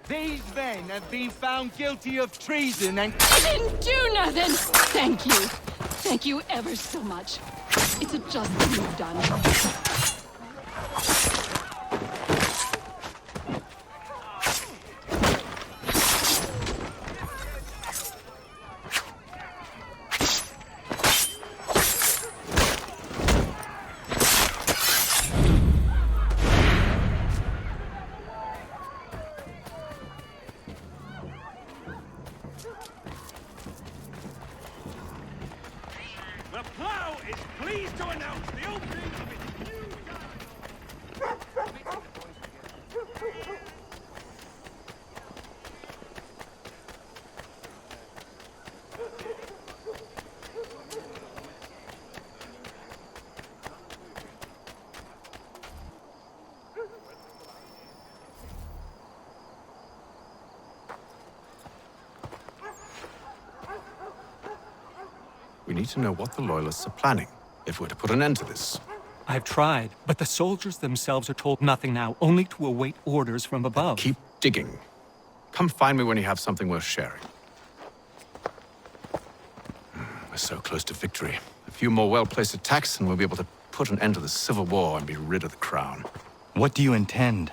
These men have been found guilty of treason and... I didn't do nothing! Thank you. Thank you ever so much. It's a just thing you've done. The Plough is pleased to announce the opening of its new We need to know what the Loyalists are planning, if we're to put an end to this. I've tried, but the soldiers themselves are told nothing now, only to await orders from above. Keep digging. Come find me when you have something worth sharing. We're so close to victory. A few more well-placed attacks and we'll be able to put an end to the civil war and be rid of the crown. What do you intend?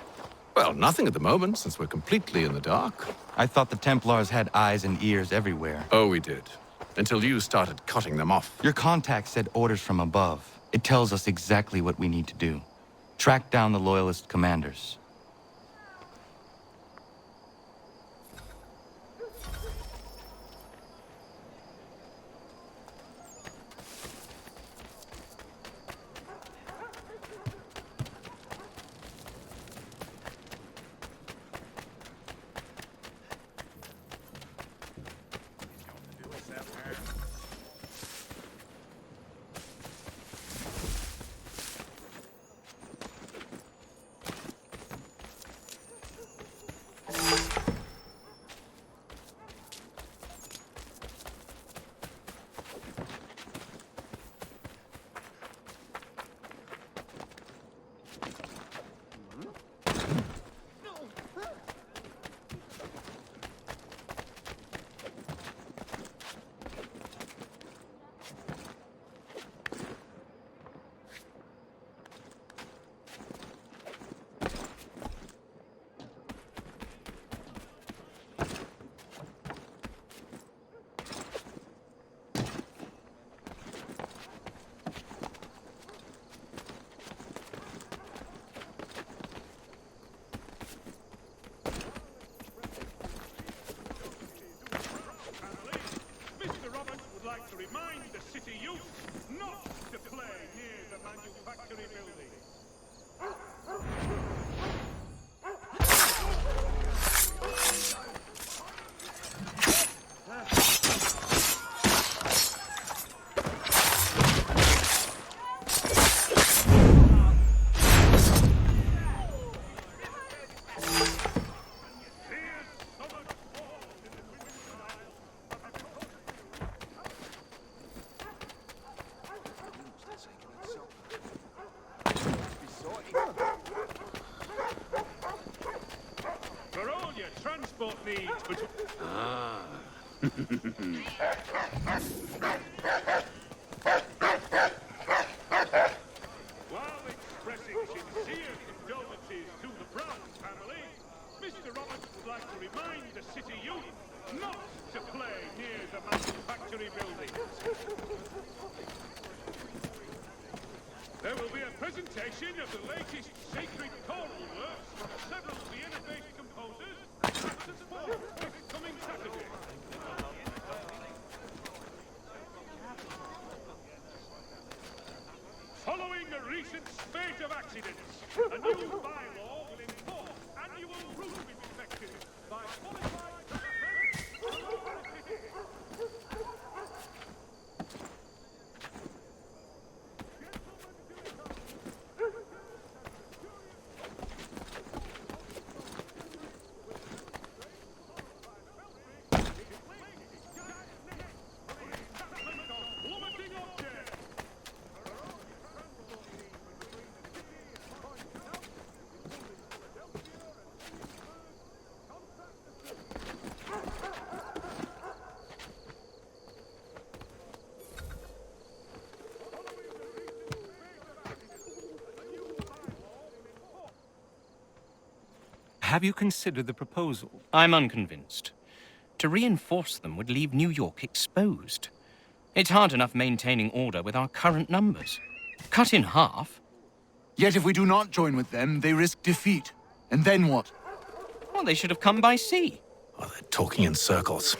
Well, nothing at the moment, since we're completely in the dark. I thought the Templars had eyes and ears everywhere. Oh, we did. Until you started cutting them off. Your contact said orders from above. It tells us exactly what we need to do. Track down the Loyalist commanders. While expressing sincere condolences to the Brown family, Mr. Roberts would like to remind the city youth not to play near the manufactory buildings. There will be a presentation of the latest sacred choral works from several of the innovative composers at the sport this coming Saturday. Following a recent spate of accidents, a new bylaw will enforce annual route inspections by qualified Have you considered the proposal? I'm unconvinced. To reinforce them would leave New York exposed. It's hard enough maintaining order with our current numbers. Cut in half. Yet if we do not join with them, they risk defeat. And then what? Well, they should have come by sea. Oh, they're talking in circles.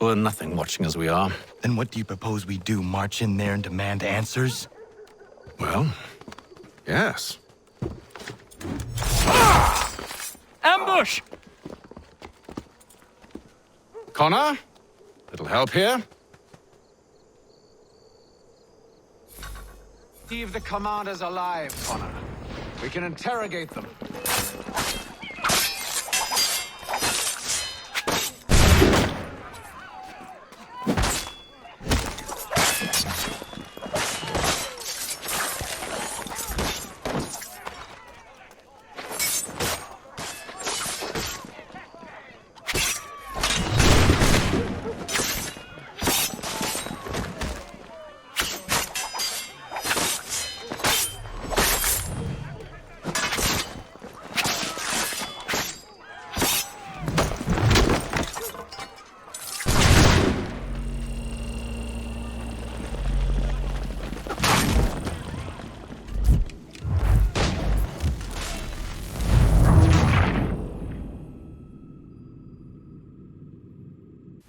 We'll learn nothing watching as we are. Then what do you propose we do? March in there and demand answers? Well, yes. Ambush! Connor? Little help here? Leave the commanders alive, Connor. We can interrogate them.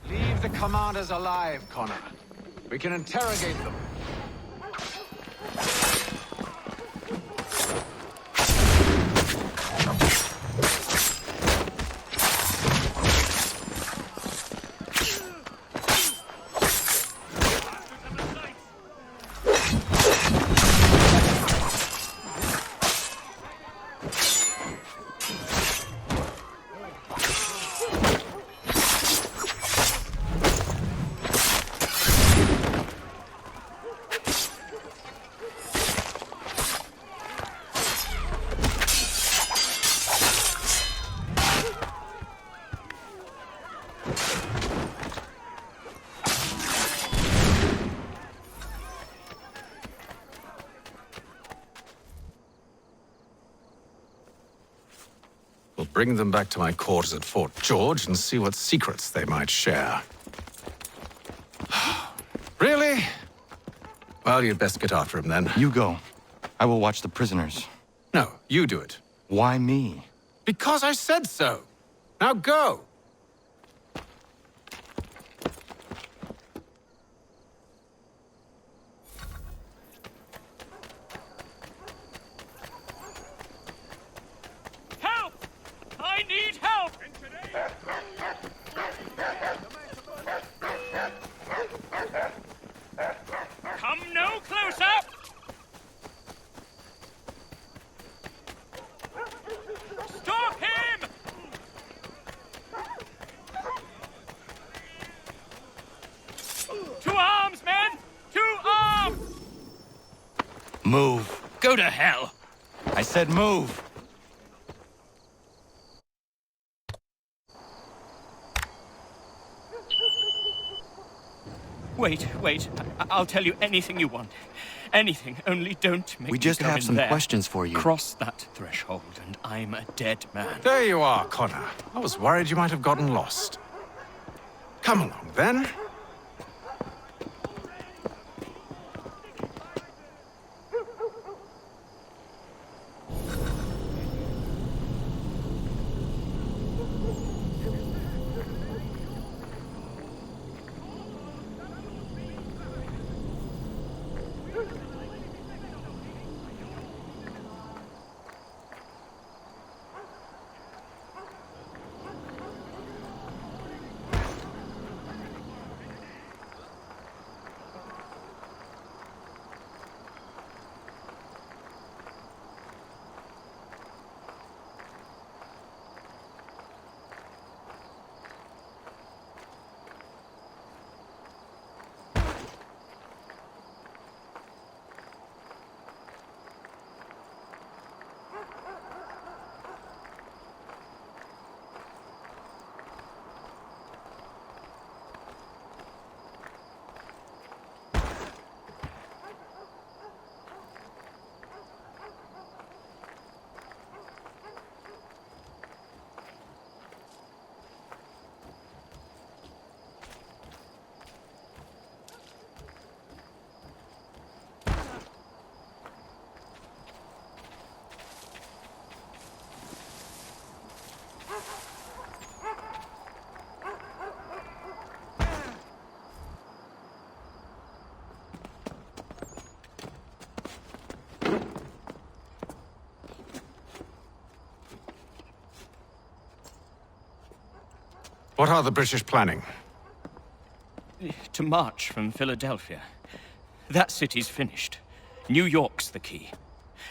Leave the commanders alive, Connor. We can interrogate them. We'll bring them back to my quarters at Fort George and see what secrets they might share. Really? Well, you'd best get after him then. You go. I will watch the prisoners. No, you do it. Why me? Because I said so. Now go. Help! I need help! Come no closer! Stop him! To arms, men! To arms! Move. Go to hell! I said move. Wait. I'll tell you anything you want. Anything, only don't make We me just go have in some there. questions for you. Cross that threshold, and I'm a dead man. There you are, Connor. I was worried you might have gotten lost. Come along, then. What are the British planning? To march from Philadelphia. That city's finished. New York's the key.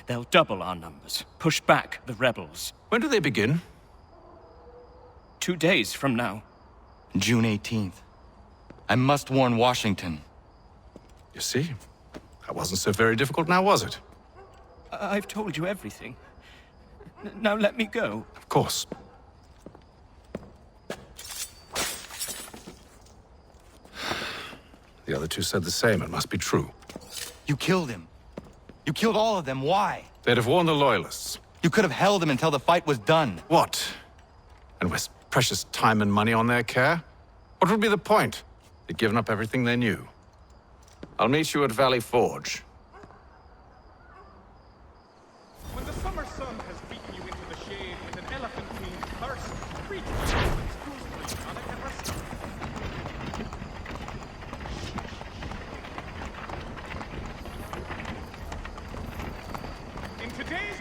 They'll double our numbers, push back the rebels. When do they begin? 2 days from now. June 18th. I must warn Washington. You see? That wasn't so very difficult now, was it? I've told you everything. Now let me go. Of course. The other two said the same. It must be true. You killed him. You killed all of them. Why? They'd have warned the Loyalists. You could have held him until the fight was done. What? And waste precious time and money on their care? What would be the point? They'd given up everything they knew. I'll meet you at Valley Forge. When the summer sun has beaten you into the shade with an elephantine thirst, reach for assassinscreedunity on it and rest. In today's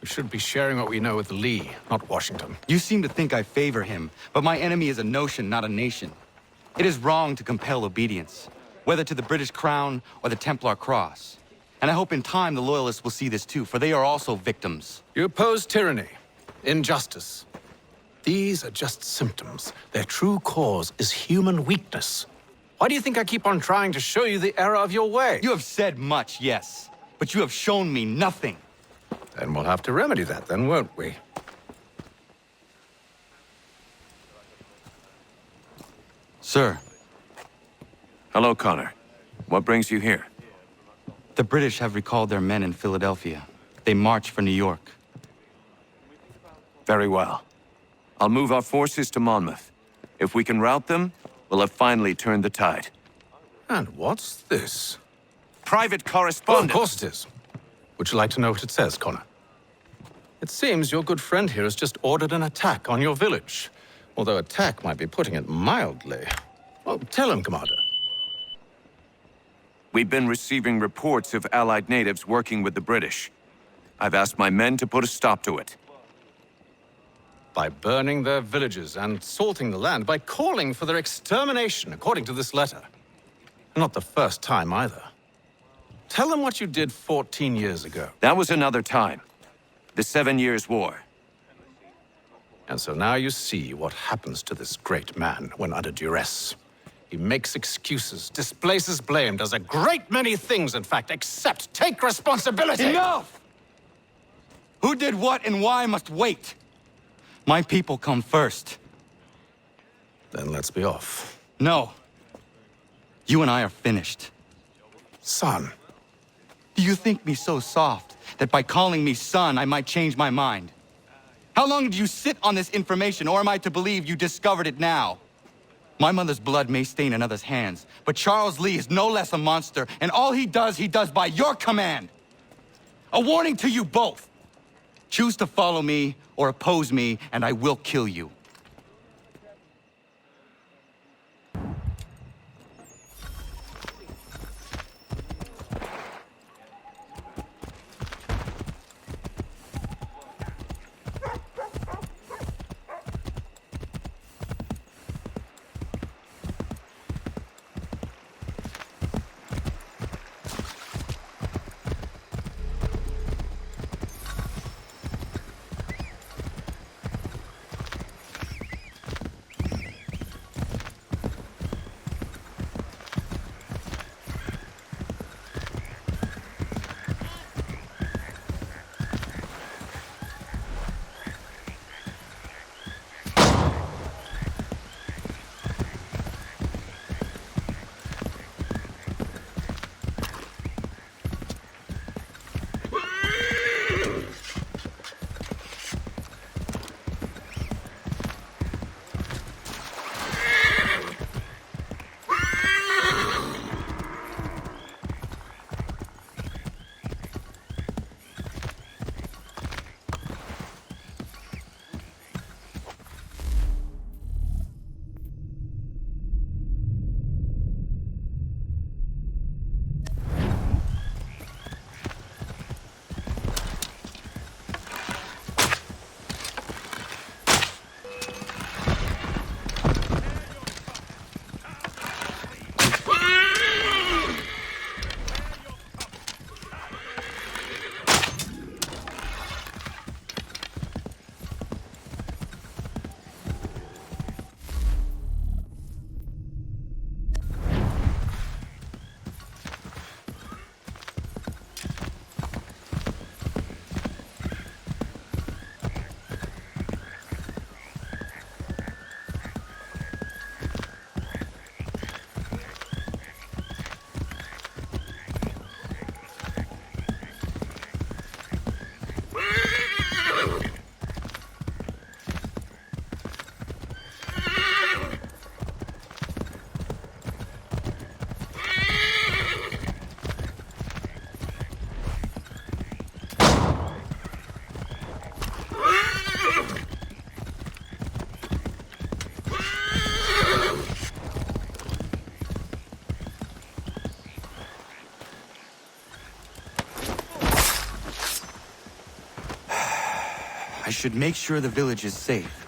We should be sharing what we know with Lee, not Washington. You seem to think I favor him, but my enemy is a notion, not a nation. It is wrong to compel obedience, whether to the British Crown or the Templar Cross. And I hope in time the Loyalists will see this too, for they are also victims. You oppose tyranny, injustice. These are just symptoms. Their true cause is human weakness. Why do you think I keep on trying to show you the error of your way? You have said much, yes, but you have shown me nothing. Then we'll have to remedy that then, won't we? Sir, Hello, Connor. What brings you here? the British have recalled their men in Philadelphia. They march for New York. Very well. I'll move our forces to Monmouth. If we can rout them, we'll have finally turned the tide. And what's this? Private Oh, of correspondence! course it is. Would you like to know what it says, Connor? It seems your good friend here has just ordered an attack on your village. Although attack might be putting it mildly. Well, tell him, Commander. We've been receiving reports of Allied natives working with the British. I've asked my men to put a stop to it. By burning their villages and salting the land, by calling for their extermination, according to this letter. Not the first time, either. Tell them what you did 14 years ago. That was another time. The 7 Years' War. And so now you see what happens to this great man when under duress. He makes excuses, displaces blame, does a great many things, in fact, except take responsibility! Enough! Who did what and why must wait. My people come first. Then let's be off. No. You and I are finished. Son. Do you think me so soft that by calling me son, I might change my mind? How long did you sit on this information, or am I to believe you discovered it now? My mother's blood may stain another's hands, but Charles Lee is no less a monster, and all he does by your command. A warning to you both. Choose to follow me or oppose me, and I will kill you. I should make sure the village is safe.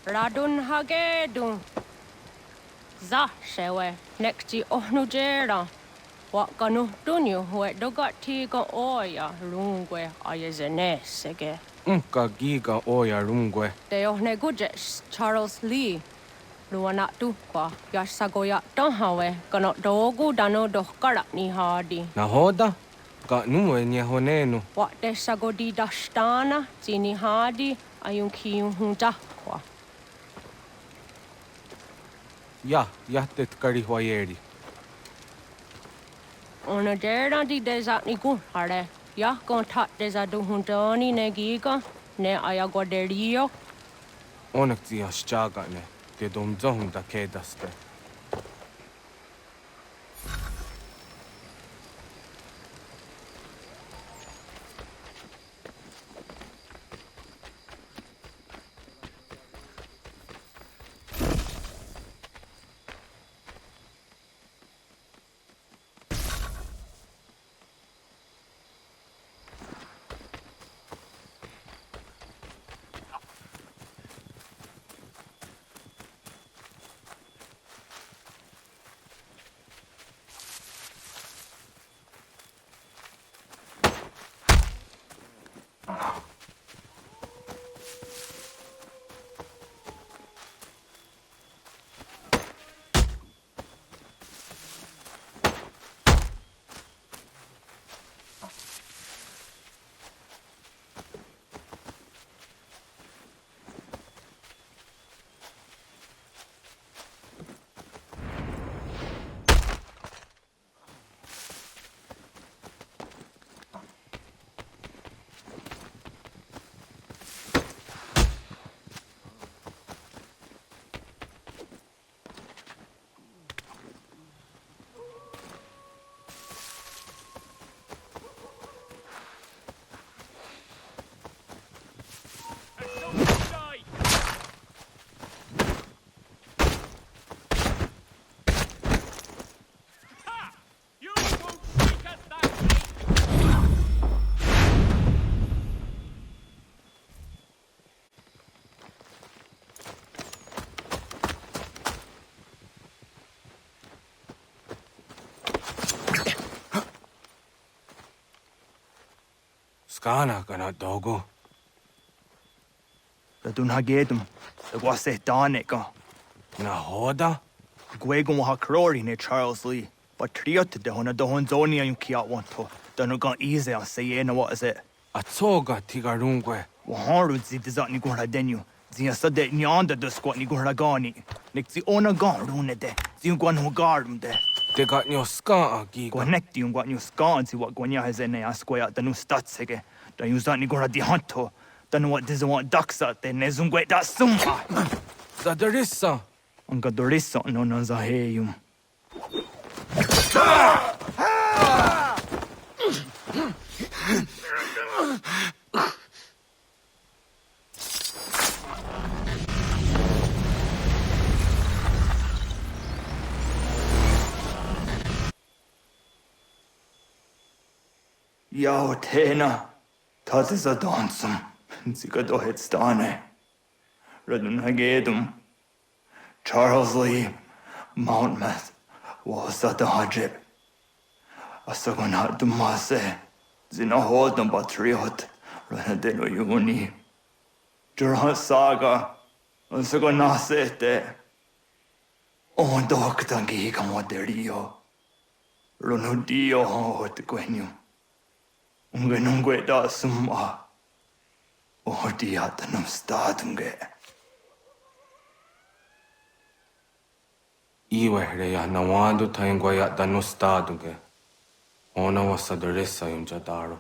Radun hagedun. Za shewe nekti ohnujera. Wakanu dunyu we dogati ga oya rungwe ayezene sege. Unka giga oya rungwe. De ohne gujes Charles Lee. Luana tu kwa yasagoya tahawe kano dogu dano dohkara ni hadi. Nahoda? Ka nuwe nye honenu. Wa de sagodi dashtana zini hadi ayun kiyun hunta kwa. Ja, jättet karihwajeri. Ona dera di desa ni hare. Ja kontat desa du huntani ne giga ne ayagoderio. Onneksi has chagane. Te dom zohunda kedaste. Skana kana dogo. Radun hagedum. The gwase danika. Nahoda? Gwegon wa hakrori ne Charles Lee. But triot de hona dohon zonia yung kiat wanto. Dano gan easy on say na what is it? Atsoga tigarungwe. Waharu zip the zat ni gora denu. Zia sade nyanda the squat ni gora gani. Nik zi ona gan rune de. Zi gwan ho garum de. Te got nyo ska giga. Connect yung gwan yung scan zi what gwanya has ene asquaya the new stats again. Da yung zat ni gora di hanto. Dano what does want ducks out there ne zungwe da sumha. Zadarissa. Anga dorissa no na zaheyum. Yao tena, that is a dansum. Zika dohet stane. Redun hagedum. Charles Lee, Mountmouth, was at the Hajib. Asagona Dumase, Zina Holden Patriot, Renadeno Uni. Durhan Saga, Asagona Sete. On Doctangi Camoderio. Ronudio Hot Quenu. Ungenungue da Summa. Odiatanum Stadunge. Iwehreya Nawadu Tainguaya Danustaduge. Ona was a Deresa in Jadaro.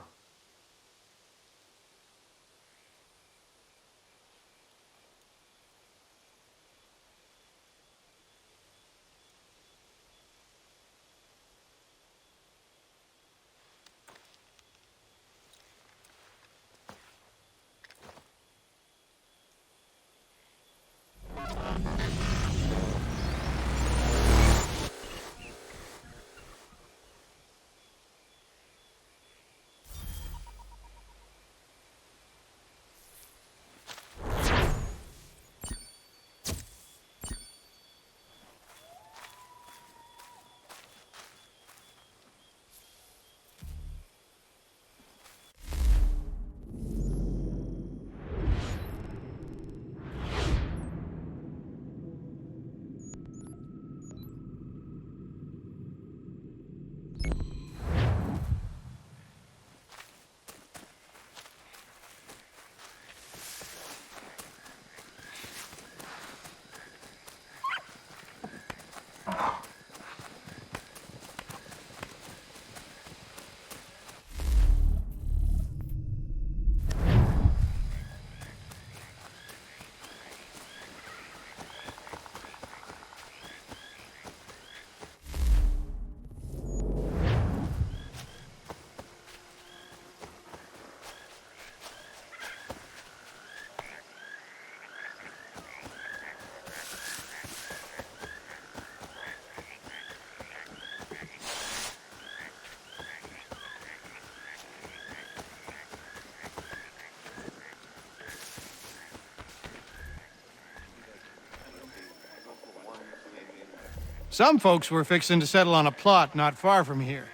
Some folks were fixing to settle on a plot not far from here.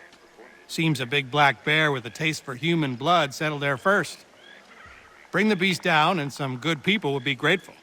Seems a big black bear with a taste for human blood settled there first. Bring the beast down and some good people would be grateful.